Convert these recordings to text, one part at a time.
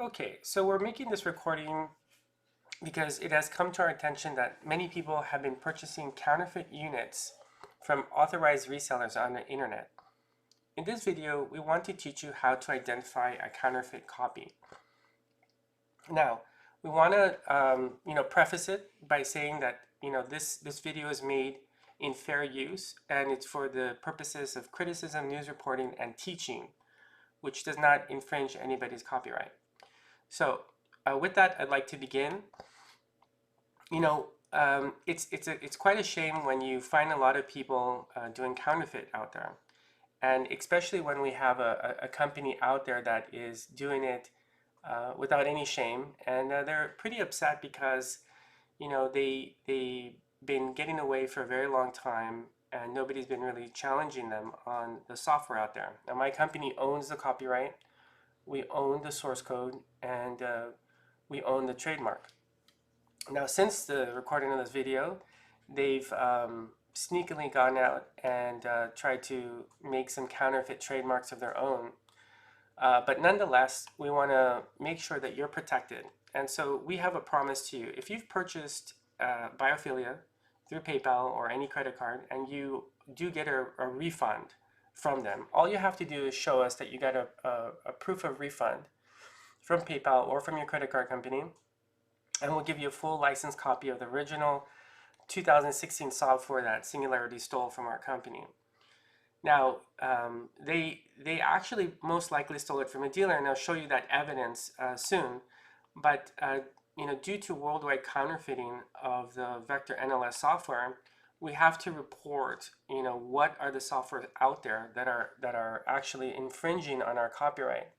Okay, so we're making this recording because it has come to our attention that many people have been purchasing counterfeit units from authorized resellers on the internet. In this video, we want to teach you how to identify a counterfeit copy. Now, we want to preface it by saying that this video is made in fair use and it's for the purposes of criticism, news reporting, and teaching, which does not infringe anybody's copyright. So with that, I'd like to begin. It's quite a shame when you find a lot of people doing counterfeit out there, and especially when we have a company out there that is doing it without any shame, and they're pretty upset because they've been getting away for a very long time, and nobody's been really challenging them on the software out there. Now, my company owns the copyright, we own the source code, and we own the trademark. Now, since the recording of this video, they've sneakily gone out and tried to make some counterfeit trademarks of their own. But nonetheless, we want to make sure that you're protected. And so we have a promise to you. If you've purchased Biophilia through PayPal or any credit card and you do get a refund from them, all you have to do is show us that you got a proof of refund from PayPal or from your credit card company, and we'll give you a full license copy of the original 2016 software that Singularity stole from our company. Now, they actually most likely stole it from a dealer, and I'll show you that evidence soon. But due to worldwide counterfeiting of the vector NLS software, we have to report, what are the software out there that are actually infringing on our copyright.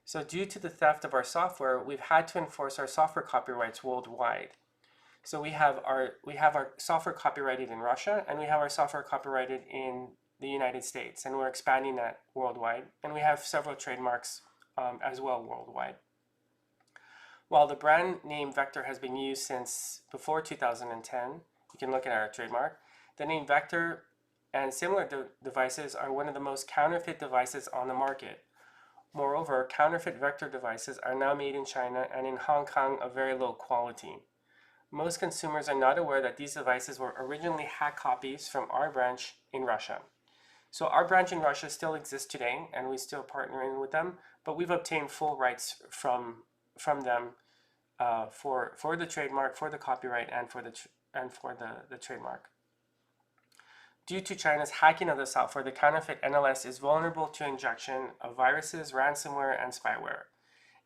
So due to the theft of our software, we've had to enforce our software copyrights worldwide. So we have our software copyrighted in Russia, and we have our software copyrighted in the United States, and we're expanding that worldwide. And we have several trademarks as well worldwide. While the brand name Vector has been used since before 2010, you can look at our trademark, the name Vector and similar devices are one of the most counterfeit devices on the market. Moreover, counterfeit vector devices are now made in China and in Hong Kong of very low quality. Most consumers are not aware that these devices were originally hack copies from our branch in Russia. So our branch in Russia still exists today, and we still partnering with them, but we've obtained full rights from them for the trademark, for the copyright, and for the trademark. Due to China's hacking of the software, the counterfeit NLS is vulnerable to injection of viruses, ransomware, and spyware.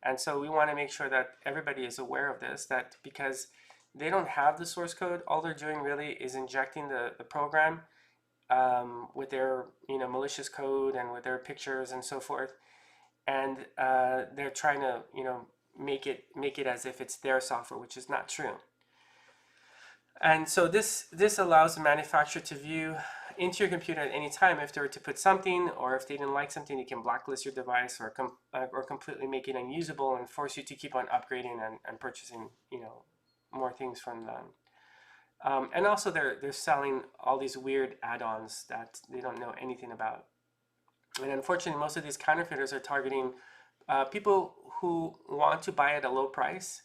And so we want to make sure that everybody is aware of this, that because they don't have the source code, all they're doing really is injecting the program with their malicious code and with their pictures and so forth. And they're trying to make it as if it's their software, which is not true. And so this allows the manufacturer to view into your computer at any time. If they were to put something, or if they didn't like something, they can blacklist your device or completely make it unusable and force you to keep on upgrading and purchasing more things from them. And also they're selling all these weird add-ons that they don't know anything about. And unfortunately, most of these counterfeiters are targeting people who want to buy at a low price.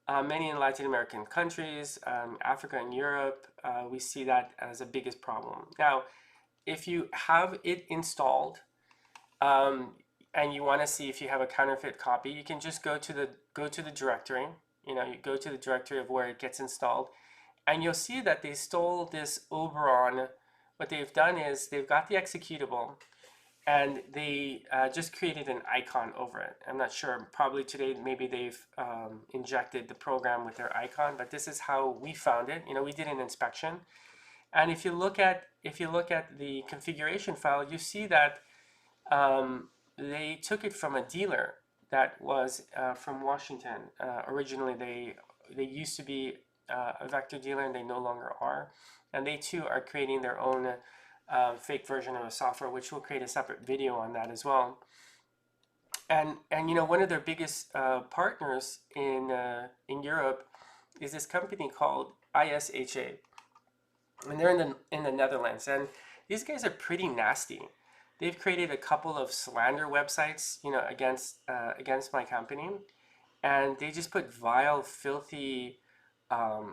Many in Latin American countries, Africa and Europe, we see that as the biggest problem. Now, if you have it installed and you want to see if you have a counterfeit copy, you can just go to the directory. You go to the directory of where it gets installed, and you'll see that they stole this Oberon. What they've done is they've got the executable, and they just created an icon over it. I'm not sure, probably today maybe they've injected the program with their icon, but this is how we found it. We did an inspection, and if you look at the configuration file, you see that they took it from a dealer that was from Washington. Originally, they used to be a vector dealer, and they no longer are, and they too are creating their own fake version of a software, which will create a separate video on that as well. And one of their biggest partners in Europe is this company called ISHA, and they're in the Netherlands, and these guys are pretty nasty. they've created a couple of slander websites, against my company, and they just put vile, filthy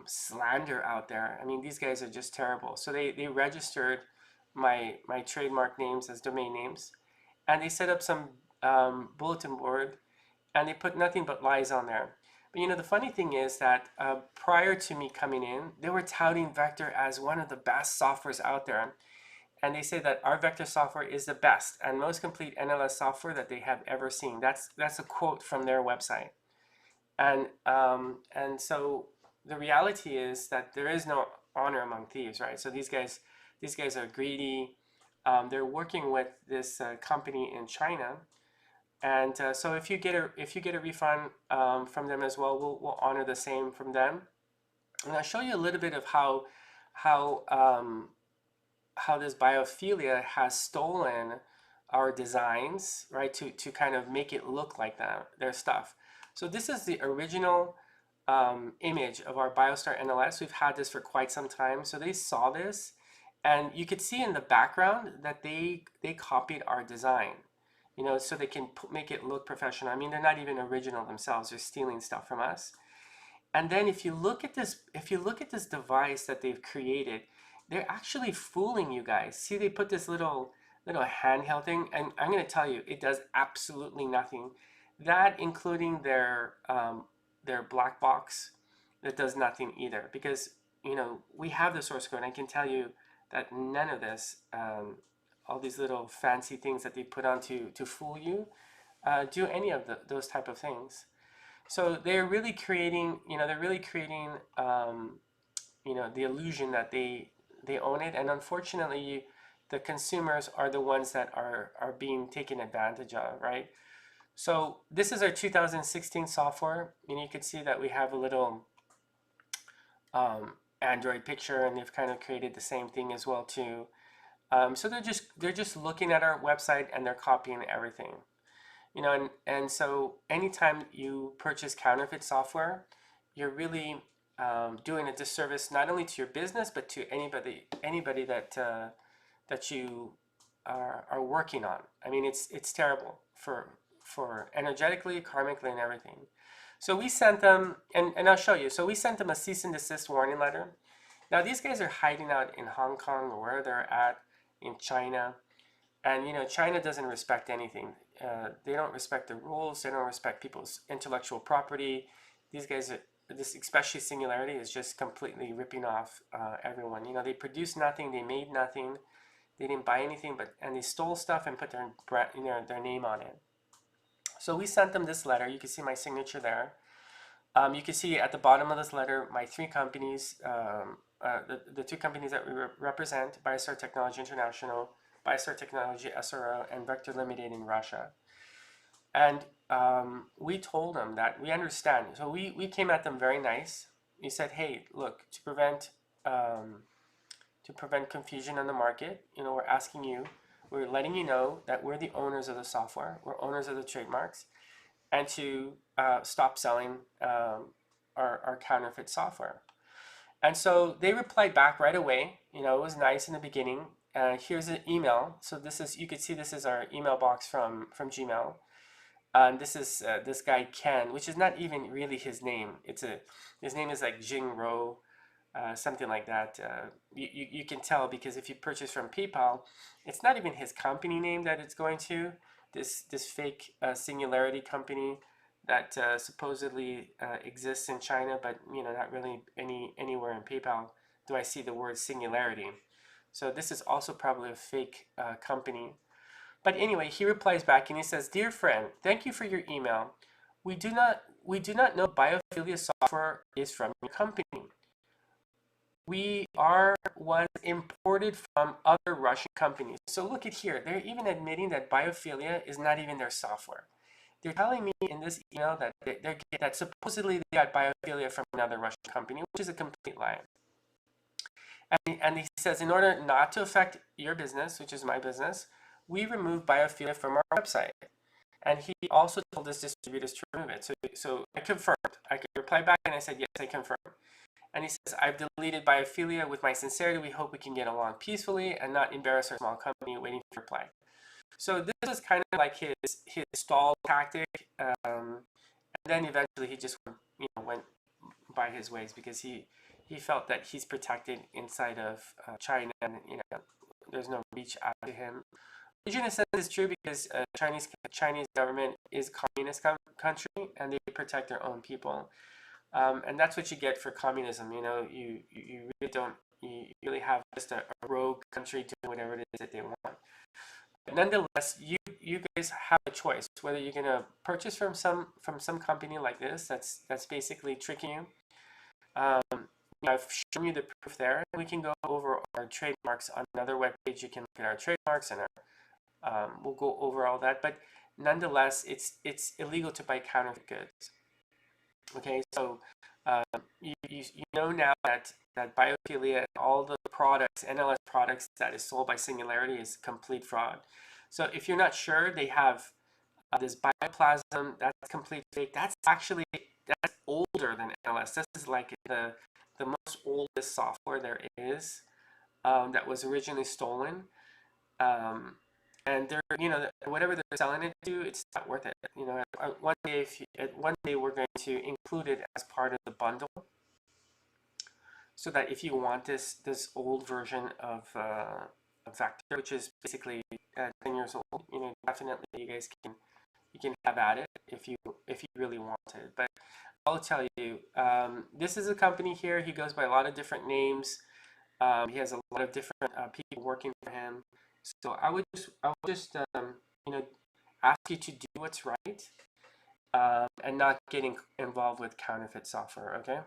slander out there. I mean, these guys are just terrible. So they registered my trademark names as domain names, and they set up some bulletin board, and they put nothing but lies on there. But the funny thing is that prior to me coming in, they were touting Vector as one of the best softwares out there. And they say that our vector software is the best and most complete NLS software that they have ever seen. That's a quote from their website. And so the reality is that there is no honor among thieves, right? So these guys are greedy. They're working with this company in China, and so if you get a refund from them as well, we'll honor the same from them. And I'll show you a little bit of how um, how this biophilia has stolen our designs, right, to kind of make it look like their stuff. So this is the original image of our BioStar NLS. We've had this for quite some time. So they saw this, and you could see in the background that they copied our design, so they can make it look professional. I mean, they're not even original themselves. They're stealing stuff from us. And then if you look at this device that they've created, they're actually fooling you guys. See, they put this little handheld thing, and I'm going to tell you, it does absolutely nothing. That, including their black box, that does nothing either. Because we have the source code. And I can tell you that none of this, all these little fancy things that they put on to fool you, do any of those type of things. So they're really creating the illusion that they own it, and unfortunately, the consumers are the ones that are being taken advantage of, right? So this is our 2016 software, and you can see that we have a little Android picture, and they've kind of created the same thing as well too. So they're just looking at our website and they're copying everything. And so anytime you purchase counterfeit software, you're really doing a disservice not only to your business but to anybody that you are working on. I mean, it's terrible for energetically, karmically, and everything. So we sent them, and I'll show you. So we sent them a cease and desist warning letter. Now these guys are hiding out in Hong Kong or where they're at in China. And China doesn't respect anything. They don't respect the rules. They don't respect people's intellectual property. These guys, this especially Singularity, is just completely ripping off everyone. They produce nothing. They made nothing. They didn't buy anything, and they stole stuff and put their name on it. So we sent them this letter. You can see my signature there. You can see at the bottom of this letter my three companies, the two companies that we represent: BioStar Technology International, BioStar Technology SRO, and Vector Limited in Russia. And we told them that we understand. So we came at them very nice. We said, hey, look, to prevent confusion on the market, we're letting you know that we're the owners of the software, we're owners of the trademarks, and to stop selling our counterfeit software. And so they replied back right away. It was nice in the beginning. Here's an email. So you could see this is our email box from Gmail. And this is this guy Ken, which is not even really his name. His name is like Jing Ro, something like that. You can tell because if you purchase from PayPal, it's not even his company name that it's going to. This fake Singularity company that supposedly exists in China, but not really anywhere in PayPal do I see the word Singularity. So this is also probably a fake company. But anyway, he replies back and he says, "Dear friend, thank you for your email. We do not know biophilia software is from your company. Was imported from other Russian companies." So look at here. They're even admitting that biophilia is not even their software. They're telling me in this email that supposedly they got biophilia from another Russian company, which is a complete lie. And he says, in order not to affect your business, which is my business, we remove biophilia from our website. And he also told his distributors to remove it. So I confirmed. I could reply back and I said, yes, I confirm. And he says, I've deleted biophilia with my sincerity. We hope we can get along peacefully and not embarrass our small company waiting for a reply. So this was kind of like his stall tactic, and then eventually he just went by his ways because he felt that he's protected inside of China, and there's no reach out to him. Which in a sense is true because Chinese government is a communist country and they protect their own people, and that's what you get for communism. You really don't you really have just a rogue country doing whatever it is that they want. But nonetheless, you guys have a choice whether you're gonna purchase from some company like this that's basically tricking you. I've shown you the proof there. We can go over our trademarks on another webpage. You can look at our trademarks and we'll go over all that. But nonetheless, it's illegal to buy counterfeit goods. Okay, so you know now that biophilia and all the products, NLS products that is sold by Singularity is complete fraud. So if you're not sure, they have this bioplasm, that's complete fake. That's older than NLS. This is like the most oldest software there is, that was originally stolen. Um, and they're whatever they're selling it to, it's not worth it. One day we're going to include it as part of the bundle, so that if you want this old version of Vector, which is basically 10 years old, definitely you can have at it if you really want it. But I'll tell you, this is a company here. He goes by a lot of different names. He has a lot of different people working for him. So I would just ask you to do what's right, and not getting involved with counterfeit software. Okay.